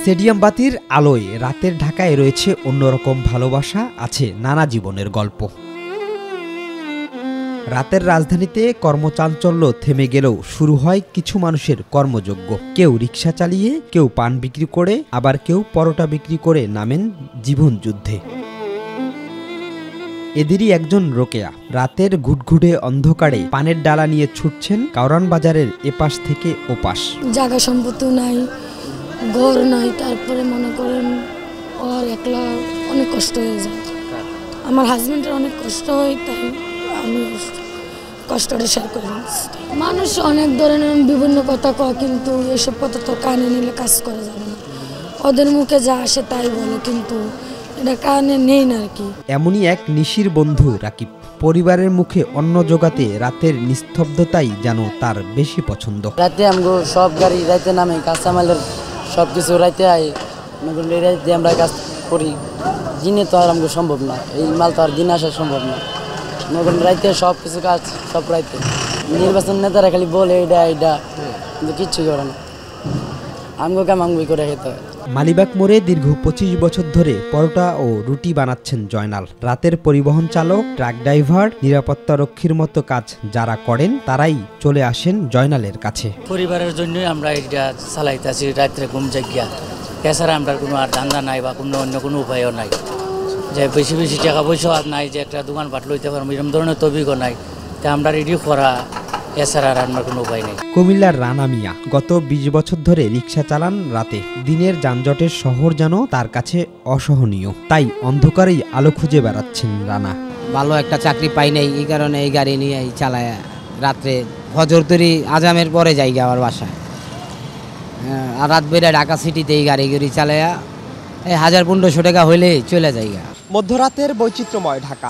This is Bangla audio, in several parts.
স্টেডিয়াম বাতির আলোয় রাতের ঢাকায় রয়েছে অন্যরকম ভালোবাসা, আছে নানা জীবনের গল্প। রাতের রাজধানীতে কর্মচাঞ্চল্য থেমে গেলেও শুরু হয় কিছু মানুষের কর্মযজ্ঞ। কেউ রিকশা চালিয়ে, কেউ পান বিক্রি করে, আবার কেউ পরোটা বিক্রি করে নামেন জীবন যুদ্ধে। এদেরই একজন রোকেয়া। রাতের ঘুটঘুটে অন্ধকারে পানের ডালা নিয়ে ছুটছেন কারওয়ান বাজারের এপাশ থেকে ওপাশ। জায়গা সম্পত্তি নাই, ঘর নাই, তারপরে মনে করেন ওর একলা অনেক কষ্ট হয়ে যায়। আমার হাজবেন্ডের অনেক কষ্ট হয়, তাই আমি কষ্টটা শেয়ার করি। মানুষ অনেক ধরনের বিভিন্ন কথা কয়, কিন্তু এসব কথা তো কানে নিলে কাজ করা যাবে না। ওদের মুখে যা আসে তাই বলে, কিন্তু এটা কানে নেই না আর কি। এমনই এক নিশির বন্ধু রাকিব। পরিবারের মুখে অন্ন জোগাতে রাতের নিস্তব্ধতাই যেন তার বেশি পছন্দ। রাতে আমগো সব গাড়ি রাতে নামে, কাঁচামালের সব কিছু রাতে আয়, রাতে আমরা কাজ করি। দিনে তো আর আমগো সম্ভব না, এই মাল তো আর দিন আসা সম্ভব না। রাইতে সব কিছু কাজ সব রাইতে। নির্বাচন নেতারা খালি বলে এটা এটা, কিন্তু কিচ্ছু করে না। আমগো কাম আমগোই করে খেতে হয়। মালিবাগ মোড়ে দীর্ঘ 25 বছর ধরে পরোটা ও রুটি বানাচ্ছেন জয়নাল। রাতের পরিবহন চালক, ট্রাক ড্রাইভার, নিরাপত্তা রক্ষীর মতো কাজ যারা করেন তারাই চলে আসেন জয়নালের কাছে। পরিবারের জন্যই আমরা এটা চালাইতেছি, রাত্রে ঘুম জায়গা। এছাড়া আমরা কোনো আর ধান্দা নাই বা অন্য কোনো উপায়ও নাই, যে বেশি বেশি টাকা পয়সা আর নাই যে একটা দোকানপাট লইতে পারবো, এরকম ধরনের তবিকও নাই। তা আমরা রেডি করা, এছাড়া আর আমার কোনো উপায় নেই। কুমিল্লার রানা মিয়া গত 20 বছর ধরে রিক্সা চালান রাতে। দিনের যানজটের শহর যেন তার কাছে অসহনীয়, তাই অন্ধকারেই আলো খুঁজে বেড়াচ্ছেন রানা। ভালো একটা চাকরি পাই নাই, এই কারণে এই গাড়ি নিয়ে চালায় রাত্রে ফজর তরি আজামের পরে যাই আমার বাসায়। আর রাত বেড়ে ঢাকা সিটিতে এই গাড়ি চালায়া 1000-1500 টাকা হইলে চলে যাই। মধ্যরাতের বৈচিত্র্যময় ঢাকা,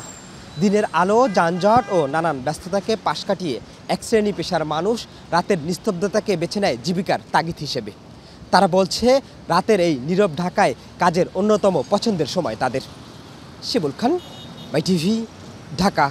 দিনের আলো, যানজট ও নানান ব্যস্ততাকে পাশ কাটিয়ে এক শ্রেণী পেশার মানুষ রাতের নিস্তব্ধতাকে বেছে নেয় জীবিকার তাগিদ হিসেবে। তারা বলছে রাতের এই নীরব ঢাকায় কাজের অন্যতম পছন্দের সময় তাদের। শিবুল খান, মাই টিভি, ঢাকা।